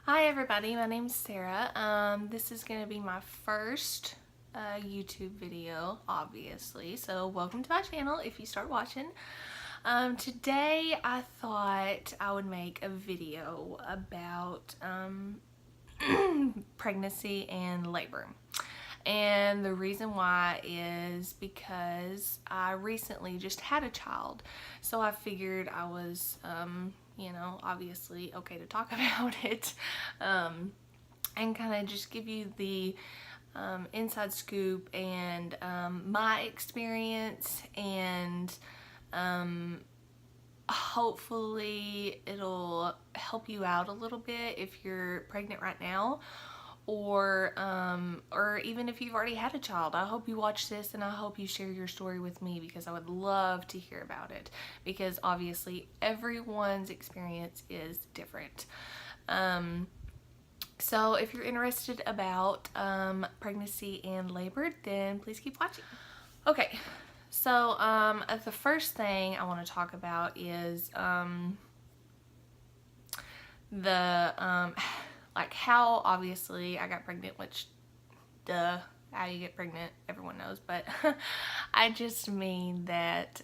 Hi everybody, my name's Sarah. This is going to be my first YouTube video, obviously, so welcome to my channel if you start watching. Today I thought I would make a video about pregnancy and labor. And the reason why is because I recently just had a child. So I figured I was, obviously okay to talk about it. And kind of just give you the inside scoop and my experience, and hopefully it'll help you out a little bit if you're pregnant right now, or even if you've already had a child. I hope you watch this and I hope you share your story with me, because I would love to hear about it, because obviously everyone's experience is different. So if you're interested about pregnancy and labor, then please keep watching. Okay, so the first thing I want to talk about is like how obviously I got pregnant, which duh, how you get pregnant, everyone knows, but I just mean that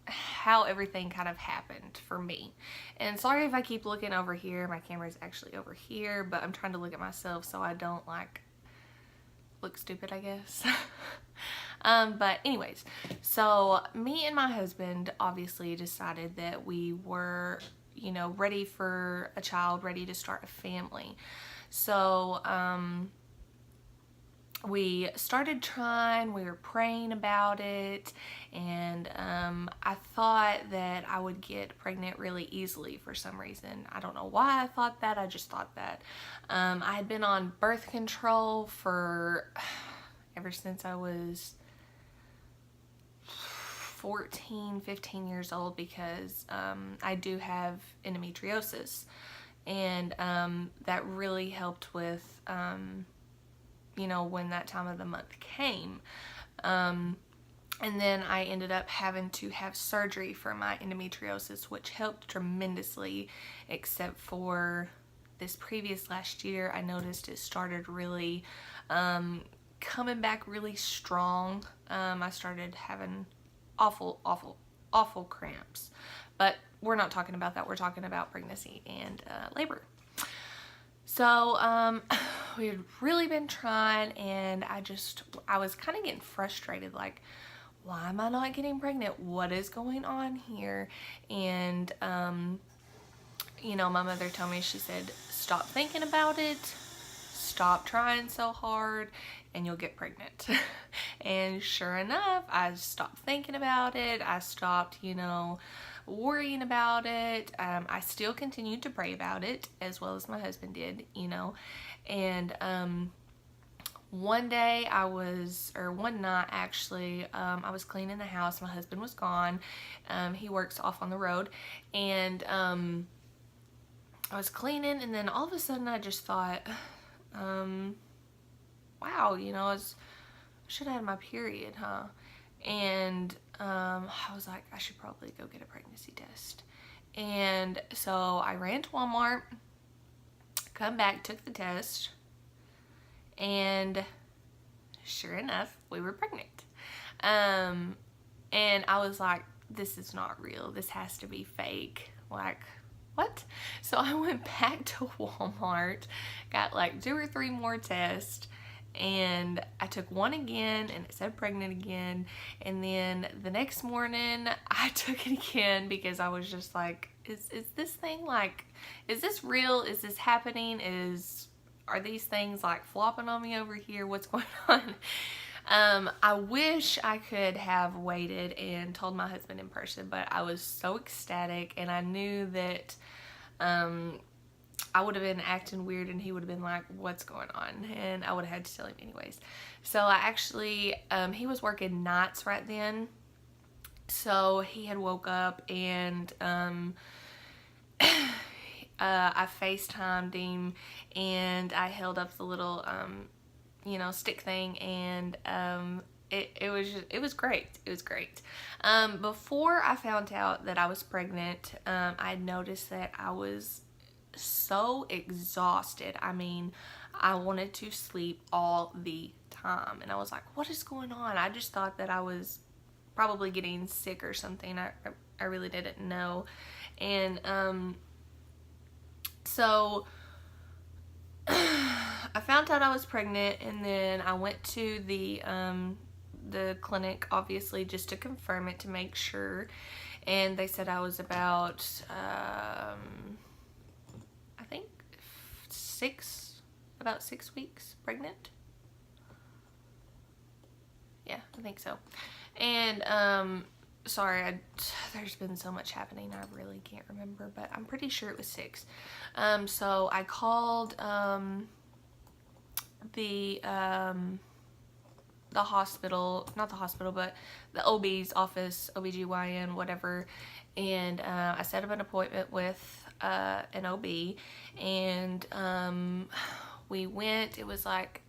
how everything kind of happened for me. And sorry if I keep looking over here, my camera's actually over here, but I'm trying to look at myself so I don't like look stupid, I guess. But anyways, so me and my husband obviously decided that we were, ready for a child, ready to start a family. So we started trying, we were praying about it, and I thought that I would get pregnant really easily for some reason. I don't know why I thought that, I just thought that. I had been on birth control for ever since I was 14, 15 years old, because I do have endometriosis, and that really helped with when that time of the month came. And then I ended up having to have surgery for my endometriosis, which helped tremendously, except for this previous last year, I noticed it started really coming back really strong. I started having awful cramps. But we're not talking about that. We're talking about pregnancy and labor. So we had really been trying, and I was kind of getting frustrated, like, why am I not getting pregnant? What is going on here? And my mother told me, she said, stop thinking about it, stop trying so hard, and you'll get pregnant. And sure enough, I stopped thinking about it. I stopped, worrying about it. I still continued to pray about it, as well as my husband did, and one night actually, I was cleaning the house. My husband was gone. He works off on the road, and I was cleaning, and then all of a sudden I just thought, wow, I should have had my period, huh? And I was like, I should probably go get a pregnancy test. And so I ran to Walmart, come back, took the test, and sure enough, we were pregnant. And I was like, this is not real. This has to be fake. Like, what? So I went back to Walmart, got like 2 or 3 more tests, and I took one again and it said pregnant again. And then the next morning I took it again, because I was just like, is this thing, like, is this real? Is this happening? Are these things like flopping on me over here? What's going on? I wish I could have waited and told my husband in person, but I was so ecstatic, and I knew that I would have been acting weird, and he would have been like, what's going on? And I would have had to tell him anyways. So I actually, he was working nights right then, so he had woke up, and I FaceTimed him, and I held up the little stick thing, and it was great. It was great. Before I found out that I was pregnant, I noticed that I was so exhausted. I mean, I wanted to sleep all the time. And I was like, what is going on? I just thought that I was probably getting sick or something. I really didn't know. And so I found out I was pregnant, and then I went to the clinic, obviously, just to confirm it, to make sure. And they said I was about I think about 6 weeks pregnant. Yeah, I think so. And sorry, there's been so much happening, I really can't remember, but I'm pretty sure it was 6. So I called the hospital, not the hospital, but the OB's office, OBGYN, whatever, and I set up an appointment with an OB, and we went. It was like,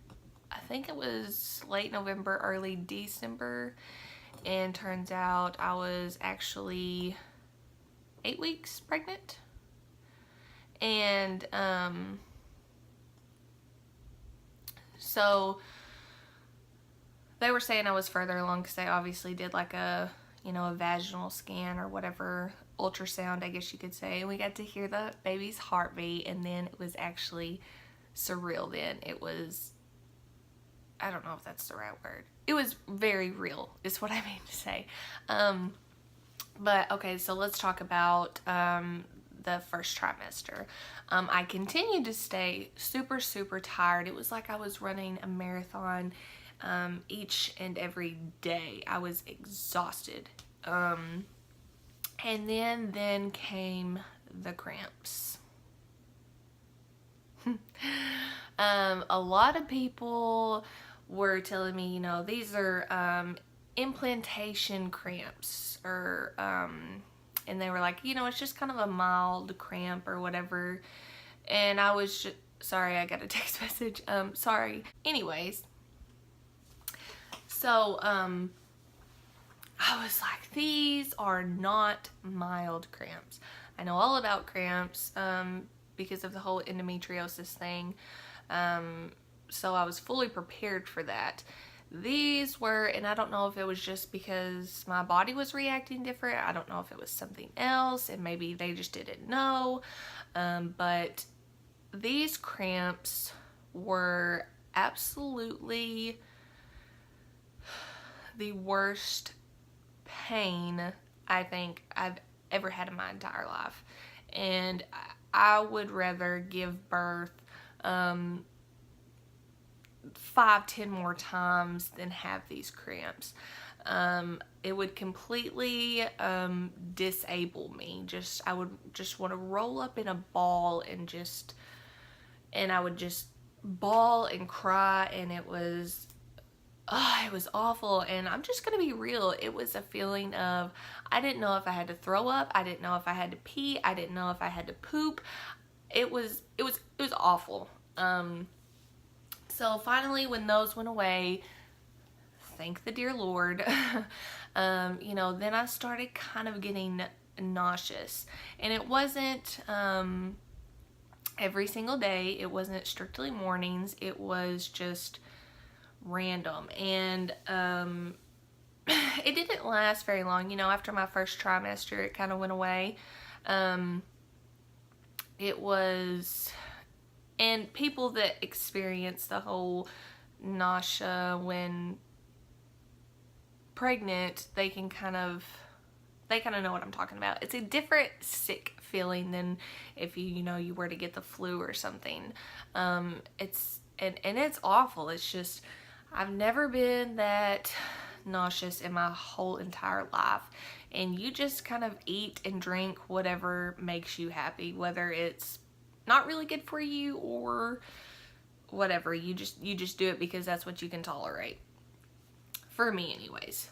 I think it was late November, early December, and turns out I was actually 8 weeks pregnant. And so they were saying I was further along because they obviously did like a vaginal scan or whatever, ultrasound, I guess you could say. And we got to hear the baby's heartbeat, and then it was actually surreal then. It was, I don't know if that's the right word. It was very real, is what I mean to say. But okay, so let's talk about the first trimester. I continued to stay super, super tired. It was like I was running a marathon each and every day. I was exhausted. And then came the cramps. A lot of people were telling me, these are implantation cramps, or and they were like, it's just kind of a mild cramp or whatever. And I was just, sorry, I got a text message. Sorry. Anyways, so I was like, these are not mild cramps. I know all about cramps because of the whole endometriosis thing. So I was fully prepared for that. These were, and I don't know if it was just because my body was reacting different. I don't know if it was something else, and maybe they just didn't know. But these cramps were absolutely the worst pain I think I've ever had in my entire life. And I would rather give birth 5-10 more times than have these cramps. It would completely disable me. I would just want to roll up in a ball and I would just bawl and cry, and it was awful. And I'm just gonna be real, it was a feeling of, I didn't know if I had to throw up, I didn't know if I had to pee, I didn't know if I had to poop. It was awful. So finally, when those went away, thank the dear Lord, then I started kind of getting nauseous. And it wasn't every single day. It wasn't strictly mornings. It was just random. And it didn't last very long. After my first trimester, it kind of went away. It was... And people that experience the whole nausea when pregnant, they kind of know what I'm talking about. It's a different sick feeling than if you were to get the flu or something. It's awful. It's just, I've never been that nauseous in my whole entire life. And you just kind of eat and drink whatever makes you happy, whether it's not really good for you or whatever. You just do it because that's what you can tolerate. For me anyways.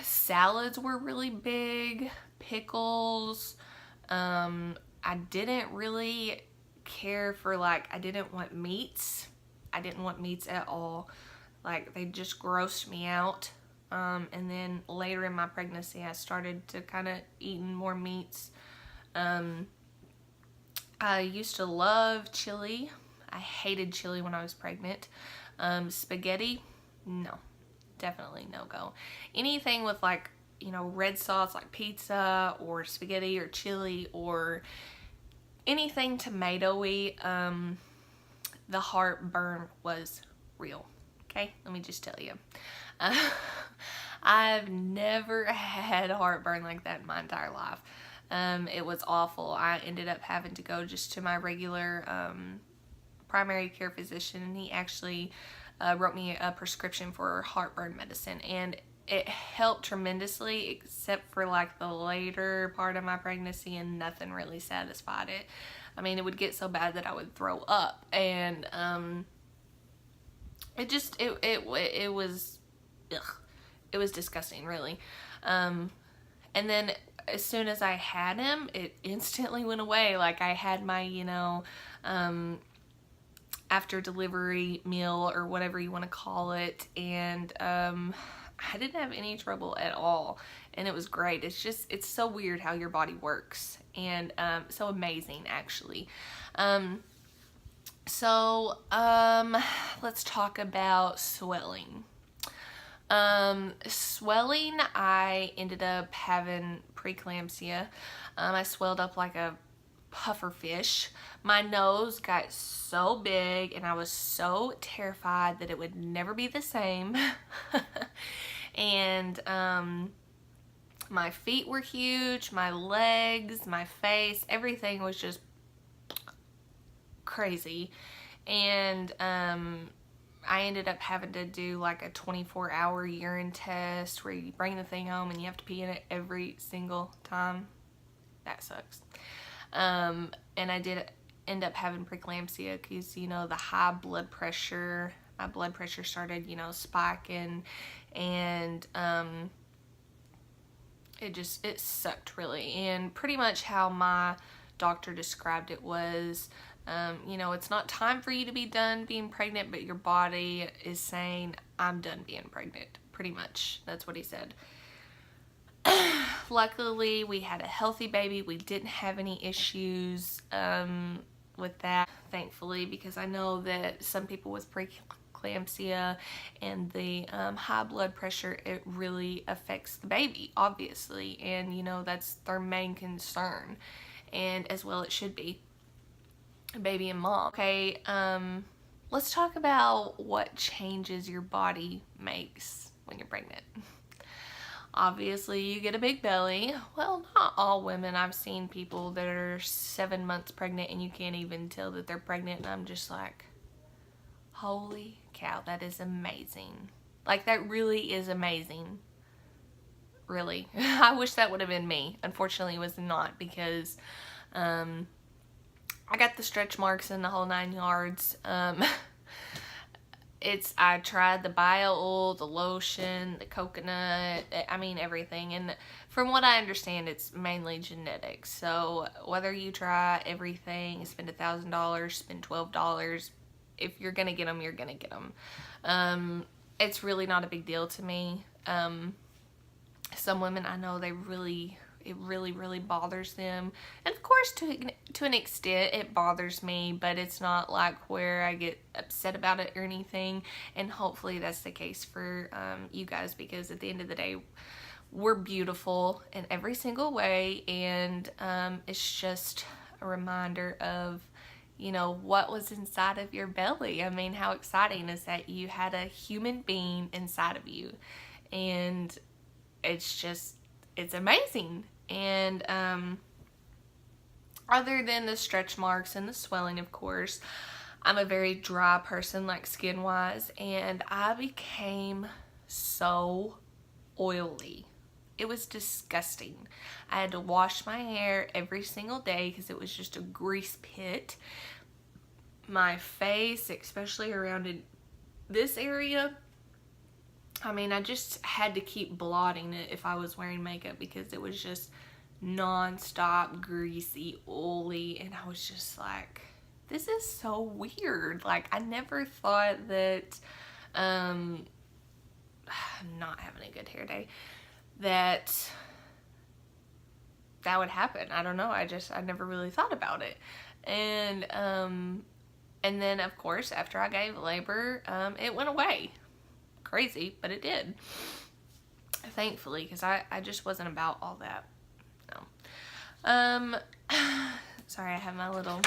Salads were really big. Pickles. I didn't really care for, I didn't want meats. I didn't want meats at all. They just grossed me out. And then later in my pregnancy, I started to kind of eating more meats. And I used to love chili. I hated chili when I was pregnant. Spaghetti, no, definitely no go. Anything with like, you know, red sauce like pizza or spaghetti or chili or anything tomatoey, the heartburn was real. Okay, let me just tell you. I've never had heartburn like that in my entire life. It was awful. I ended up having to go just to my regular primary care physician, and he actually wrote me a prescription for heartburn medicine, and it helped tremendously, except for like the later part of my pregnancy, and nothing really satisfied it. I mean, it would get so bad that I would throw up, and it was, ugh, it was disgusting, really. And then as soon as I had him, it instantly went away. Like, I had my, you know, after delivery meal or whatever you want to call it, and I didn't have any trouble at all, and it was great. It's so weird how your body works, and so amazing, actually. Let's talk about swelling. Swelling, I ended up having preeclampsia. I swelled up like a puffer fish. My nose got so big, and I was so terrified that it would never be the same. And my feet were huge, my legs, my face, everything was just crazy. And I ended up having to do like a 24-hour urine test where you bring the thing home and you have to pee in it every single time. That sucks. And I did end up having preeclampsia because, you know, the high blood pressure, my blood pressure started, you know, spiking, and it sucked, really. And pretty much how my doctor described it was, you know, it's not time for you to be done being pregnant, but your body is saying, I'm done being pregnant. Pretty much, that's what he said. Luckily, we had a healthy baby. We didn't have any issues with that, thankfully, because I know that some people with preeclampsia and the high blood pressure, it really affects the baby, obviously, and you know, that's their main concern, and as well it should be, baby and mom. Okay, let's talk about what changes your body makes when you're pregnant. Obviously, you get a big belly. Well, not all women. I've seen people that are 7 months pregnant and you can't even tell that they're pregnant, and I'm just like, holy cow, that is amazing. Like, that really is amazing. Really. I wish that would have been me. Unfortunately, it was not, because I got the stretch marks and the whole 9 yards. I tried the bio oil, the lotion, the coconut, I mean everything, and from what I understand, it's mainly genetics. So whether you try everything, spend $1,000, spend $12, if you're gonna get them, you're gonna get them. It's really not a big deal to me. Some women I know, it really bothers them, and of course to an extent it bothers me, but it's not like where I get upset about it or anything, and hopefully that's the case for you guys, because at the end of the day, we're beautiful in every single way, and it's just a reminder of, you know, what was inside of your belly. I mean, how exciting is that you had a human being inside of you, and it's amazing. And other than the stretch marks and the swelling, of course, I'm a very dry person, like skin wise, and I became so oily. It was disgusting. I had to wash my hair every single day because it was just a grease pit. My face, especially around this area, I mean, I just had to keep blotting it if I was wearing makeup, because it was just non-stop greasy, oily, and I was just like, this is so weird. Like, I never thought that, I'm not having a good hair day, that that would happen. I don't know. I never really thought about it. And then of course, after I gave labor, it went away. Crazy, but it did. Thankfully, because I just wasn't about all that. No. Sorry, I have my little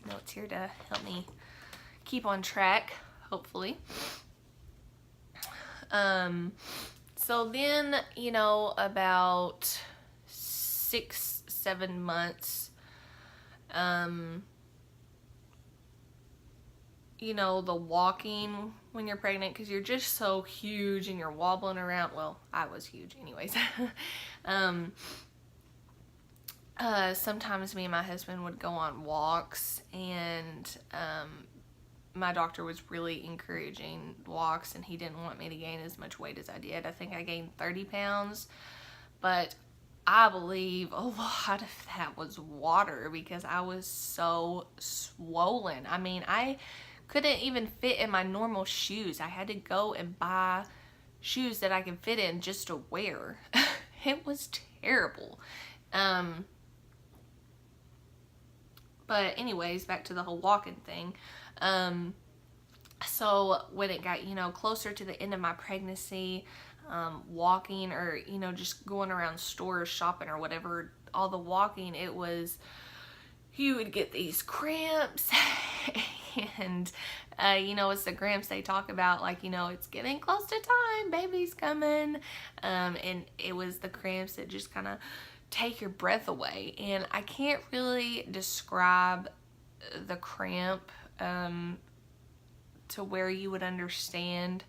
notes here to help me keep on track, hopefully. So then, you know, about 6-7 months, you know, the walking when you're pregnant, because you're just so huge and you're wobbling around. Well, I was huge anyways. Sometimes me and my husband would go on walks, and my doctor was really encouraging walks, and he didn't want me to gain as much weight as I did. I think I gained 30 pounds, but I believe a lot of that was water, because I was so swollen. I mean, I couldn't even fit in my normal shoes. I had to go and buy shoes that I could fit in just to wear. It was terrible. But anyways, back to the whole walking thing. So when it got, you know, closer to the end of my pregnancy, walking, or, you know, just going around stores, shopping or whatever, all the walking, it was, you would get these cramps. And, you know, it's the cramps they talk about, like, you know, it's getting close to time, baby's coming. And it was the cramps that just kind of take your breath away. And I can't really describe the cramp to where you would understand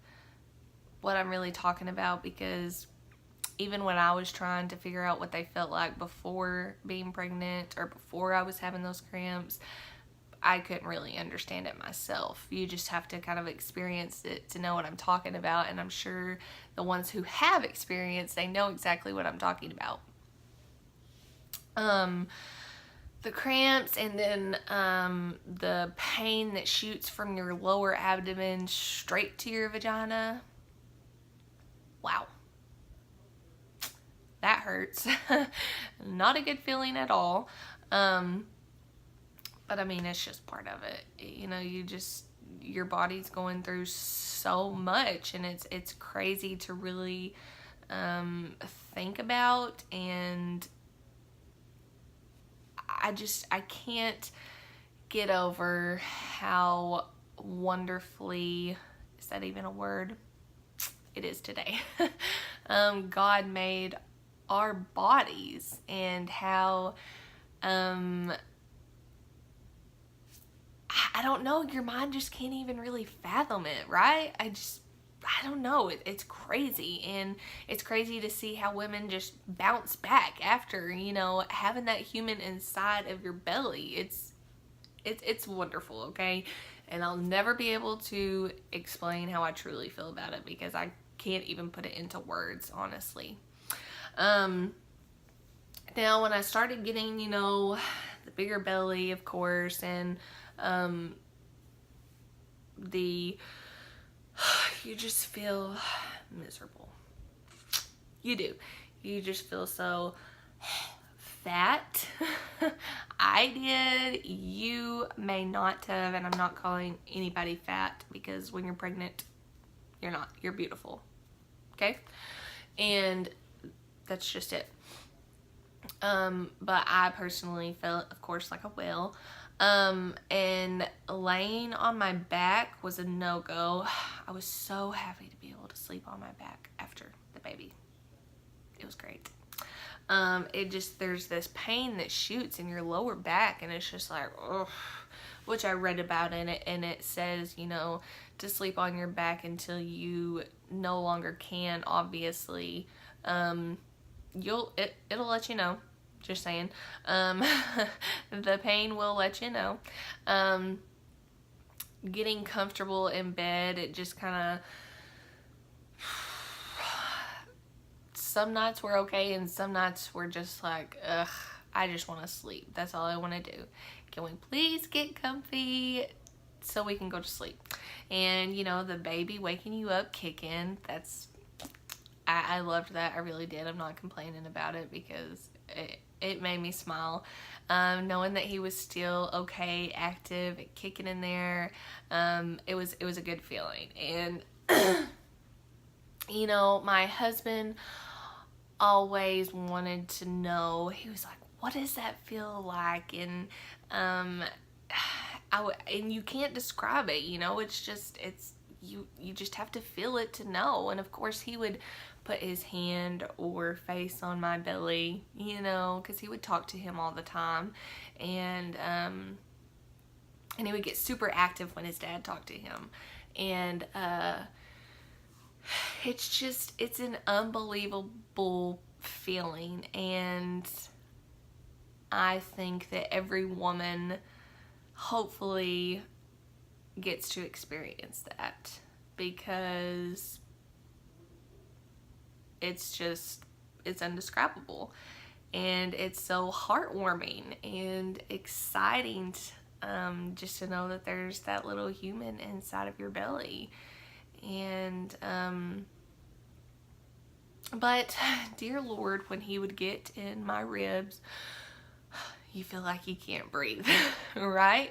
what I'm really talking about, because even when I was trying to figure out what they felt like before being pregnant or before I was having those cramps, I couldn't really understand it myself. You just have to kind of experience it to know what I'm talking about, and I'm sure the ones who have experienced, they know exactly what I'm talking about. The cramps, and then the pain that shoots from your lower abdomen straight to your vagina. Wow. That hurts. Not a good feeling at all. But I mean, it's just part of it. You know, your body's going through so much, and it's crazy to really think about. And I can't get over how wonderfully, is that even a word? It is today. God made our bodies, and how, I don't know, your mind just can't even really fathom it, right? I don't know. It's crazy, and it's crazy to see how women just bounce back after, you know, having that human inside of your belly. It's wonderful, okay? And I'll never be able to explain how I truly feel about it, because I can't even put it into words, honestly. Now, when I started getting, you know, the bigger belly, of course, and you just feel miserable. You do. You just feel so fat. I did. You may not have, and I'm not calling anybody fat, because when you're pregnant, you're not. You're beautiful. Okay? And that's just it. But I personally felt, of course, like a whale. And laying on my back was a no-go. I was so happy to be able to sleep on my back after the baby. It was great. There's this pain that shoots in your lower back, and it's just like, ugh, which I read about in it, and it says, you know, to sleep on your back until you no longer can, obviously. It'll let you know. Just saying. The pain will let you know. Getting comfortable in bed, it just kind of, some nights were okay, and some nights were just like, ugh, I just want to sleep. That's all I want to do. Can we please get comfy so we can go to sleep? And, you know, the baby waking you up, kicking, I loved that. I really did. I'm not complaining about it, because it made me smile. Knowing that he was still okay, active, kicking in there, it was a good feeling. And you know, my husband always wanted to know. He was like, "What does that feel like?" And and you can't describe it. You know, it's just you just have to feel it to know. And of course, he would put his hand or face on my belly, you know, because he would talk to him all the time, and he would get super active when his dad talked to him, and it's an unbelievable feeling, and I think that every woman hopefully gets to experience that, because it's indescribable, and it's so heartwarming and exciting, just to know that there's that little human inside of your belly. And but dear Lord, when he would get in my ribs, you feel like you can't breathe, right?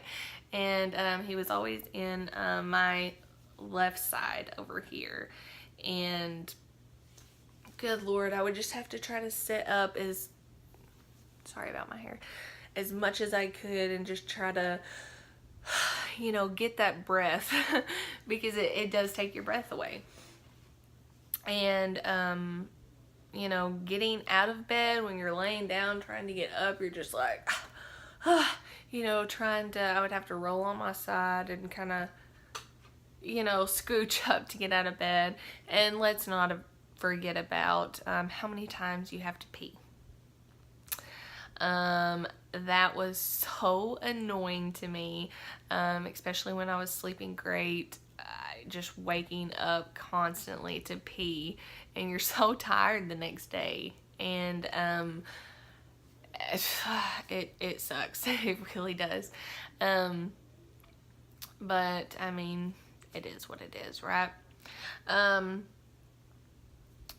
And he was always in my left side over here, and good Lord, I would just have to try to sit up sorry about my hair, as much as I could, and just try to, you know, get that breath, because it does take your breath away. And you know, getting out of bed when you're laying down trying to get up, you're just like, you know, I would have to roll on my side and kind of, you know, scooch up to get out of bed. And let's not forget about how many times you have to pee. That was so annoying to me, especially when I was sleeping great. Just waking up constantly to pee, and you're so tired the next day, and it sucks. It really does. But I mean, it is what it is, right?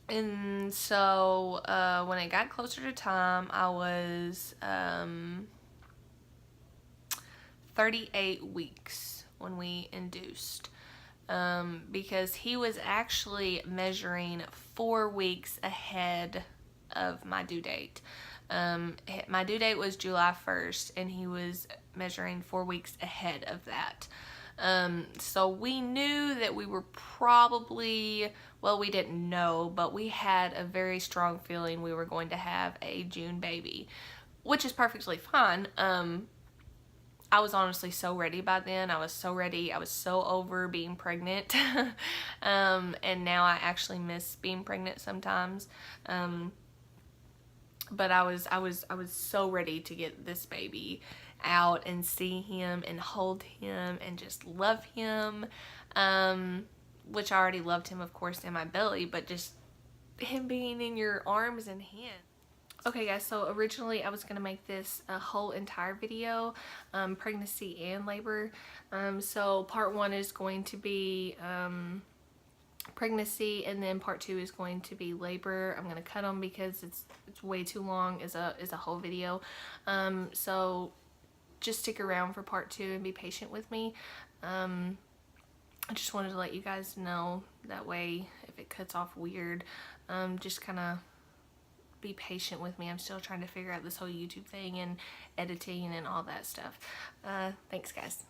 And so when it got closer to time, I was 38 weeks when we induced, because he was actually measuring 4 weeks ahead of my due date. My due date was July 1st, and he was measuring 4 weeks ahead of that. So we knew that we were probably, well, we didn't know, but we had a very strong feeling we were going to have a June baby, which is perfectly fine. I was honestly so ready by then. I was so ready. I was so over being pregnant. And now I actually miss being pregnant sometimes. But I was so ready to get this baby out and see him and hold him and just love him. Which I already loved him, of course, in my belly, but just him being in your arms and hands. Okay guys, so originally I was going to make this a whole entire video, pregnancy and labor. So part 1 is going to be pregnancy, and then part 2 is going to be labor. I'm going to cut them because it's way too long as a whole video. So just stick around for part 2 and be patient with me. I just wanted to let you guys know, that way if it cuts off weird, just kind of be patient with me. I'm still trying to figure out this whole YouTube thing and editing and all that stuff. Thanks guys.